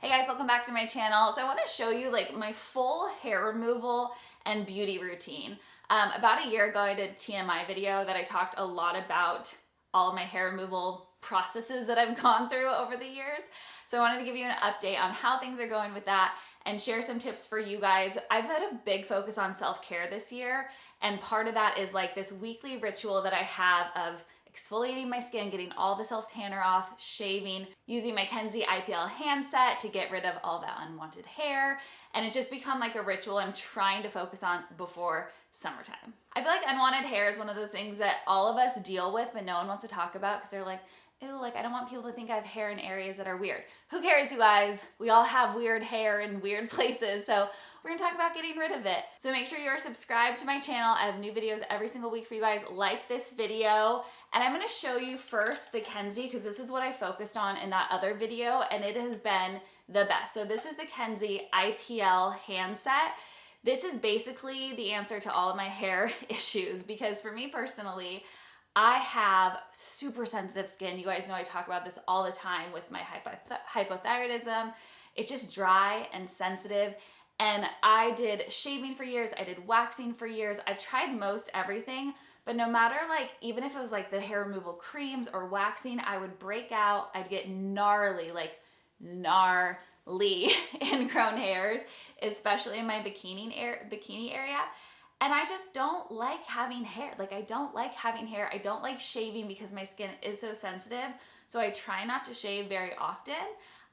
Hey guys, welcome back to my channel. So I want to show you like my full hair removal and beauty routine. About a year ago I did a TMI video that I talked a lot about all of my hair removal processes that I've gone through over the years. So I wanted to give you an update on how things are going with that and share some tips for you guys. I've had a big focus on self-care this year, and part of that is like this weekly ritual that I have of exfoliating my skin, getting all the self-tanner off, shaving, using my Kenzie Ipl Handset to get rid of all that unwanted hair. And it's just become like a ritual I'm trying to focus on before summertime. I feel like unwanted hair is one of those things that all of us deal with, but no one wants to talk about because they're like, ew, like I don't want people to think I have hair in areas that are weird. Who cares, you guys? We all have weird hair in weird places, so we're gonna talk about getting rid of it. So make sure you're subscribed to my channel. I have new videos every single week for you guys. Like this video, and I'm gonna show you first the Kenzie because this is what I focused on in that other video, and it has been the best. So this is the Kenzie Ipl Handset. This is basically the answer to all of my hair issues because for me personally, I have super sensitive skin. You guys know I talk about this all the time with my hypothyroidism. It's just dry and sensitive. And I did shaving for years. I did waxing for years. I've tried most everything, but no matter like, even if it was like the hair removal creams or waxing, I would break out. I'd get gnarly, like gnarly ingrown hairs, especially in my bikini area. And I just don't like having hair. Like I don't like having hair. I don't like shaving because my skin is so sensitive. So I try not to shave very often.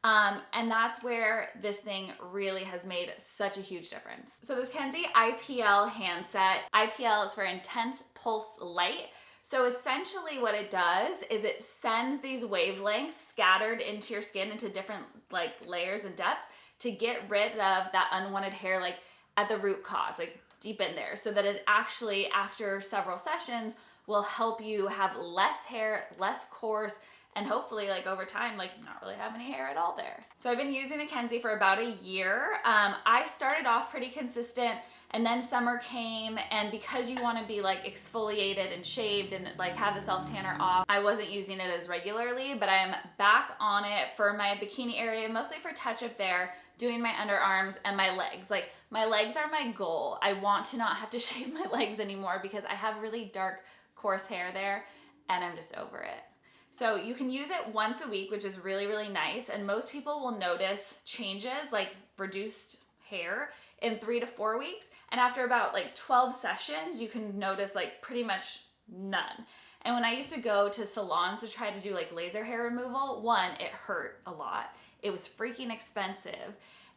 And that's where this thing really has made such a huge difference. So this Kenzie Ipl handset, IPL is for intense pulsed light. So essentially what it does is it sends these wavelengths scattered into your skin into different like layers and depths to get rid of that unwanted hair like at the root cause, like deep in there, so that it actually, after several sessions, will help you have less hair, less coarse, and hopefully like over time, like not really have any hair at all there. So I've been using the Kenzie for about a year. I started off pretty consistent, and then summer came, and because you want to be like exfoliated and shaved and like have the self-tanner off, I wasn't using it as regularly, but I'm back on it for my bikini area, mostly for touch-up there, doing my underarms and my legs. Like my legs are my goal. I want to not have to shave my legs anymore because I have really dark, coarse hair there, and I'm just over it. So you can use it once a week, which is really, really nice. And most people will notice changes like reduced hair in 3 to 4 weeks. And after about like 12 sessions, you can notice like pretty much none. And when I used to go to salons to try to do like laser hair removal, one, it hurt a lot. It was freaking expensive.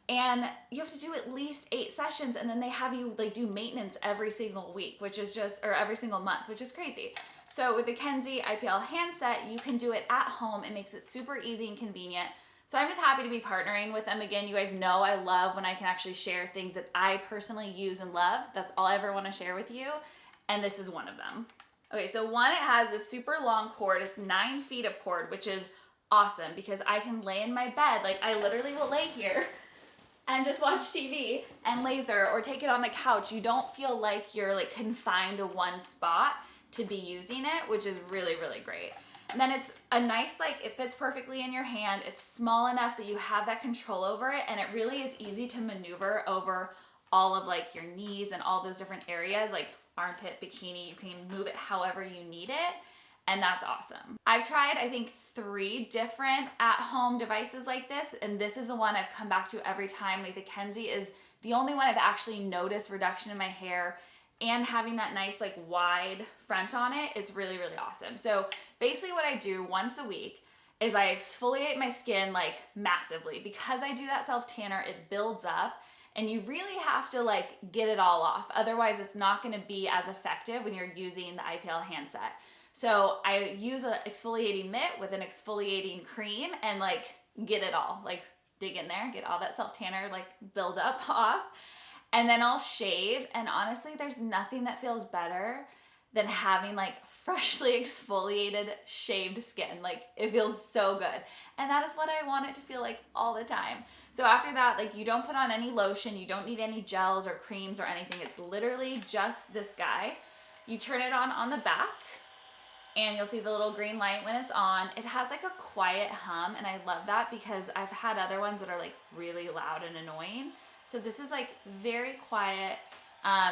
And you have to do at least 8 sessions, and then they have you like do maintenance every single week, which is just, or every single month, which is crazy. So with the Kenzie Ipl handset, you can do it at home. It makes it super easy and convenient. So I'm just happy to be partnering with them again. You guys know I love when I can actually share things that I personally use and love. That's all I ever want to share with you. And this is one of them. Okay, so one, it has a super long cord. It's 9 feet of cord, which is awesome because I can lay in my bed. Like I literally will lay here and just watch TV and laser or take it on the couch. You don't feel like you're like confined to one spot to be using it, which is really, really great. And then it's a nice, like it fits perfectly in your hand. It's small enough that you have that control over it, and it really is easy to maneuver over all of like your knees and all those different areas, like armpit, bikini. You can move it however you need it. And that's awesome. I've tried, I think, 3 different at-home devices like this, and this is the one I've come back to every time. Like the Kenzie is the only one I've actually noticed reduction in my hair, and having that nice like wide front on it, it's really, really awesome. So basically what I do once a week is I exfoliate my skin like massively. Because I do that self-tanner, it builds up, and you really have to like get it all off. Otherwise it's not gonna be as effective when you're using the Ipl handset. So I use an exfoliating mitt with an exfoliating cream and like get it all, like dig in there, get all that self-tanner like build up off. And then I'll shave, and honestly, there's nothing that feels better than having like freshly exfoliated shaved skin. Like it feels so good. And that is what I want it to feel like all the time. So after that, like you don't put on any lotion, you don't need any gels or creams or anything. It's literally just this guy. You turn it on the back, and you'll see the little green light when it's on. It has like a quiet hum, and I love that because I've had other ones that are like really loud and annoying. So this is like very quiet.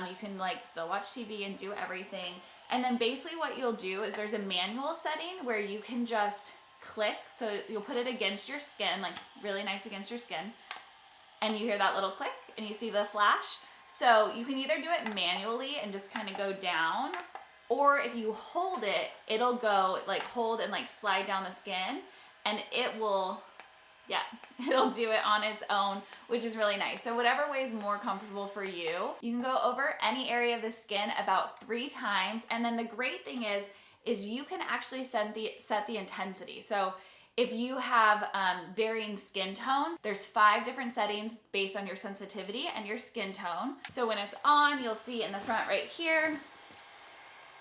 You can like still watch TV and do everything. And then basically what you'll do is there's a manual setting where you can just click. So you'll put it against your skin, like really nice against your skin. And you hear that little click and you see the flash. So you can either do it manually and just kind of go down, or if you hold it, it'll go like hold and like slide down the skin, and it will, yeah, it'll do it on its own, which is really nice. So whatever way is more comfortable for you. You can go over any area of the skin about 3 times. And then the great thing is you can actually set the intensity. So if you have varying skin tones, there's 5 different settings based on your sensitivity and your skin tone. So when it's on, you'll see in the front right here,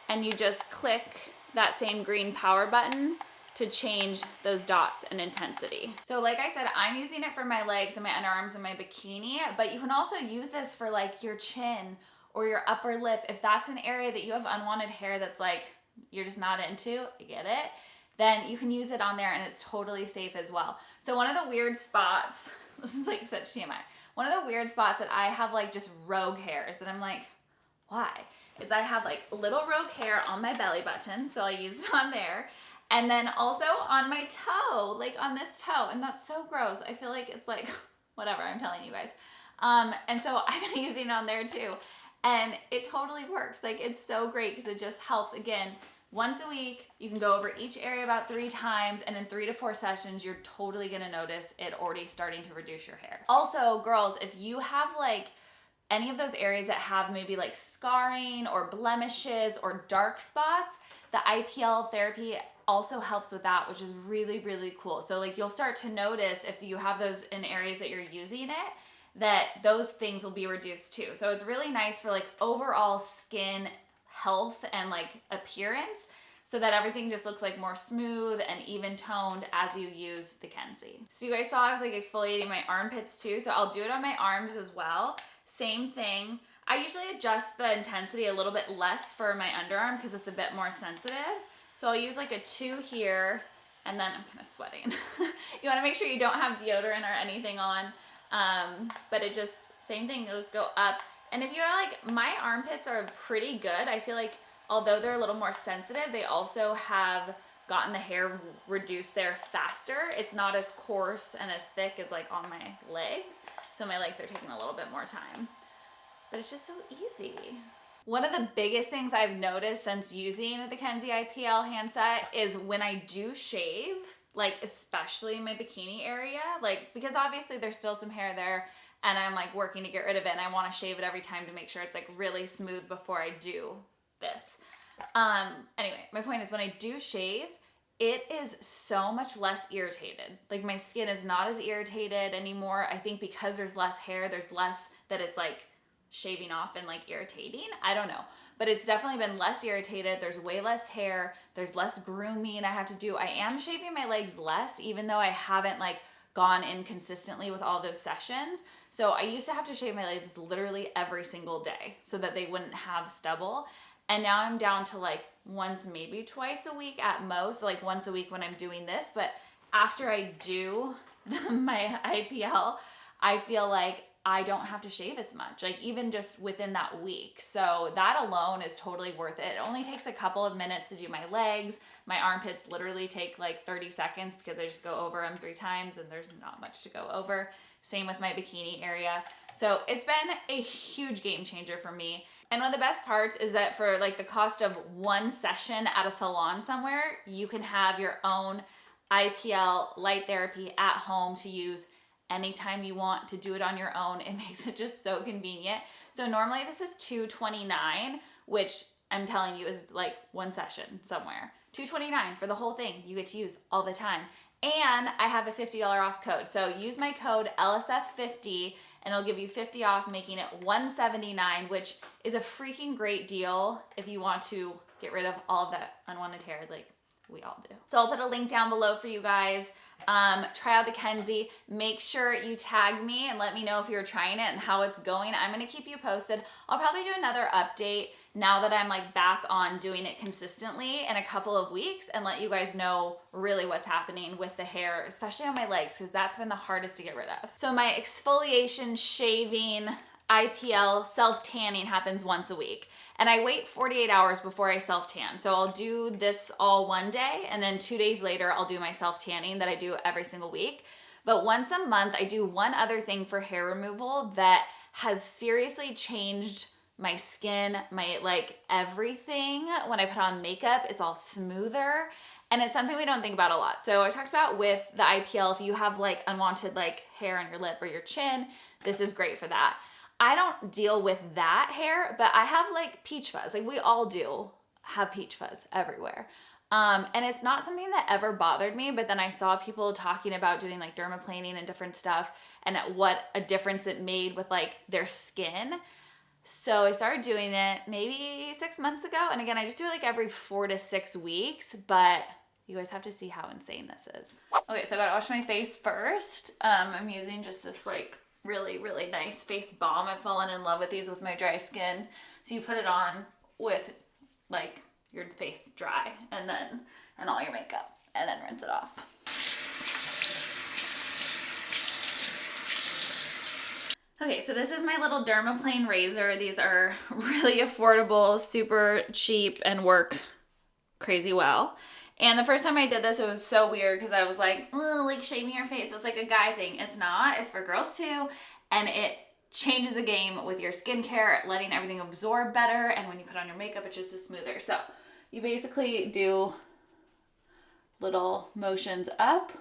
and you just click that same green power button to change those dots and intensity. So like I said, I'm using it for my legs and my underarms and my bikini, but you can also use this for like your chin or your upper lip. If that's an area that you have unwanted hair that's like, you're just not into, I get it, then you can use it on there and it's totally safe as well. So one of the weird spots, this is like such TMI, one of the weird spots that I have like just rogue hairs that I'm like, why? Is I have like little rogue hair on my belly button, so I use it on there. And then also on my toe, like on this toe, and that's so gross. I feel like it's like, whatever, I'm telling you guys. And so I've been using it on there too. And it totally works. Like it's so great because it just helps. Again, once a week, you can go over each area about 3 times, and in 3 to 4 sessions, you're totally gonna notice it already starting to reduce your hair. Also, girls, if you have like any of those areas that have maybe like scarring or blemishes or dark spots, the IPL therapy also helps with that, which is really, really cool. So like you'll start to notice if you have those in areas that you're using it, that those things will be reduced too. So it's really nice for like overall skin health and like appearance, so that everything just looks like more smooth and even toned as you use the Kenzie. So you guys saw I was like exfoliating my armpits too, so I'll do it on my arms as well. Same thing. I usually adjust the intensity a little bit less for my underarm because it's a bit more sensitive. So I'll use like a 2 here, and then I'm kind of sweating. You want to make sure you don't have deodorant or anything on, but it just, same thing, it'll just go up. And if you are like, my armpits are pretty good. I feel like although they're a little more sensitive, they also have gotten the hair reduced there faster. It's not as coarse and as thick as like on my legs. So my legs are taking a little bit more time, but it's just so easy. One of the biggest things I've noticed since using the Kenzie Ipl handset is when I do shave, like especially in my bikini area, like because obviously there's still some hair there and I'm like working to get rid of it, and I want to shave it every time to make sure it's like really smooth before I do this. Anyway, my point is when I do shave, it is so much less irritated. Like my skin is not as irritated anymore. I think because there's less hair, there's less that it's like shaving off and like irritating. I don't know, but it's definitely been less irritated. There's way less hair. There's less grooming I have to do. I am shaving my legs less, even though I haven't like gone in consistently with all those sessions. So I used to have to shave my legs literally every single day so that they wouldn't have stubble. And now I'm down to like once, maybe twice a week at most, like once a week when I'm doing this. But after I do my IPL, I feel like I don't have to shave as much, like even just within that week. So that alone is totally worth it. It only takes a couple of minutes to do my legs. My armpits literally take like 30 seconds because I just go over them 3 times and there's not much to go over. Same with my bikini area. So it's been a huge game changer for me. And one of the best parts is that for like the cost of 1 session at a salon somewhere, you can have your own IPL light therapy at home to use anytime you want to do it on your own. It makes it just so convenient. So normally this is $229, which I'm telling you is like 1 session somewhere. $229 for the whole thing. You get to use all the time. And I have a $50 off code. So use my code LSF50 and it'll give you 50 off, making it $179, which is a freaking great deal if you want to get rid of all of that unwanted hair. Like we all do. So I'll put a link down below for you guys. Try out the Kenzie. Make sure you tag me and let me know if you're trying it and how it's going. I'm gonna keep you posted. I'll probably do another update now that I'm like back on doing it consistently in a couple of weeks and let you guys know really what's happening with the hair, especially on my legs, because that's been the hardest to get rid of. So my exfoliation, shaving, IPL, self-tanning happens once a week. And I wait 48 hours before I self-tan. So I'll do this all one day, and then 2 days later, I'll do my self-tanning that I do every single week. But once a month, I do one other thing for hair removal that has seriously changed my skin, my like everything. When I put on makeup, it's all smoother. And it's something we don't think about a lot. So I talked about with the IPL, if you have like unwanted like hair on your lip or your chin, this is great for that. I don't deal with that hair, but I have like peach fuzz. Like we all do have peach fuzz everywhere. And it's not something that ever bothered me, but then I saw people talking about doing like dermaplaning and different stuff and what a difference it made with like their skin. So I started doing it maybe 6 months ago. And again, I just do it like every 4 to 6 weeks, but you guys have to see how insane this is. Okay, so I gotta wash my face first. I'm using just this like really, really nice face balm. I've fallen in love with these with my dry skin. So you put it on with like your face dry and all your makeup and then rinse it off. Okay, so this is my little Dermaplane Razor. These are really affordable, super cheap, and work crazy well. And the first time I did this, it was so weird because I was like, oh, like shaving your face. It's like a guy thing. It's not. It's for girls too. And it changes the game with your skincare, letting everything absorb better. And when you put on your makeup, it's just smoother. So you basically do little motions up.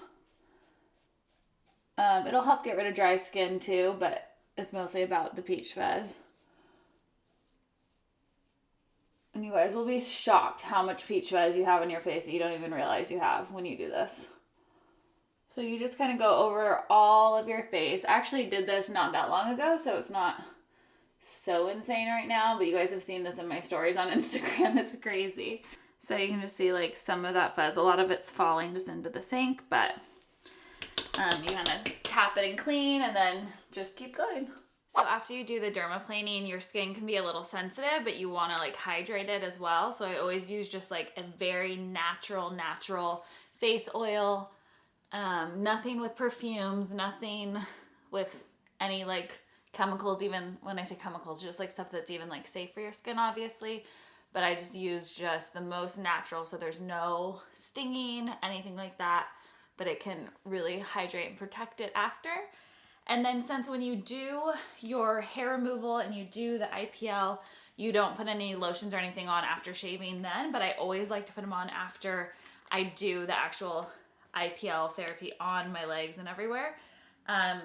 It'll help get rid of dry skin too, but it's mostly about the peach fuzz. And you guys will be shocked how much peach fuzz you have on your face that you don't even realize you have when you do this. So you just kind of go over all of your face. I actually did this not that long ago, so it's not so insane right now, but you guys have seen this in my stories on Instagram. It's crazy. So you can just see like some of that fuzz. A lot of it's falling just into the sink, but you kind of tap it and clean and then just keep going. So after you do the dermaplaning, your skin can be a little sensitive, but you want to like hydrate it as well. So I always use just like a very natural face oil. Nothing with perfumes, nothing with any like chemicals. Even when I say chemicals, just like stuff that's even like safe for your skin, obviously. But I just use just the most natural, so there's no stinging, anything like that. But it can really hydrate and protect it after. And then since when you do your hair removal and you do the IPL, you don't put any lotions or anything on after shaving then, but I always like to put them on after I do the actual IPL therapy on my legs and everywhere.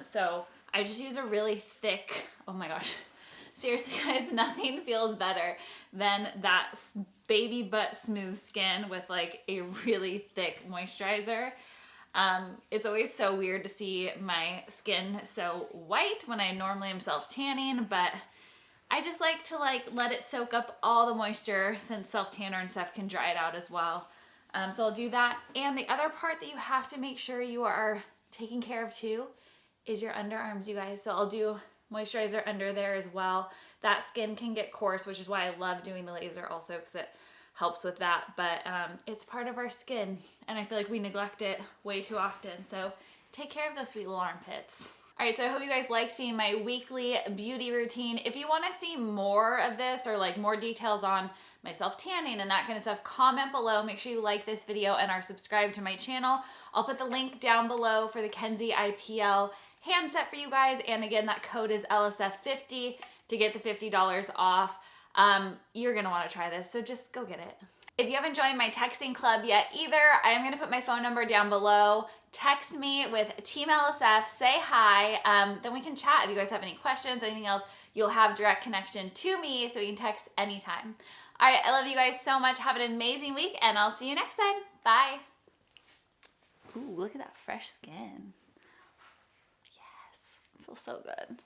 So I just use a really thick, oh my gosh, seriously guys, nothing feels better than that baby butt smooth skin with like a really thick moisturizer. It's always so weird to see my skin so white when I normally am self-tanning, but I just like to let it soak up all the moisture since self-tanner and stuff can dry it out as well. So I'll do that. And the other part that you have to make sure you are taking care of too is your underarms, you guys. So I'll do moisturizer under there as well. That skin can get coarse, which is why I love doing the laser also, because it helps with that, but it's part of our skin and I feel like we neglect it way too often. So take care of those sweet little armpits. All right, so I hope you guys like seeing my weekly beauty routine. If you want to see more of this or like more details on my self-tanning and that kind of stuff, comment below. Make sure you like this video and are subscribed to my channel. I'll put the link down below for the Kenzie Ipl handset for you guys. And again, that code is LSF50 to get the $50 off. You're gonna want to try this, so just go get it. If you haven't joined my texting club yet either, I'm gonna put my phone number down below. Text me with Team LSF, say hi, then we can chat. If you guys have any questions, anything else, you'll have direct connection to me, so you can text anytime. All right, I love you guys so much. Have an amazing week, and I'll see you next time. Bye. Ooh, look at that fresh skin. Yes, it feels so good.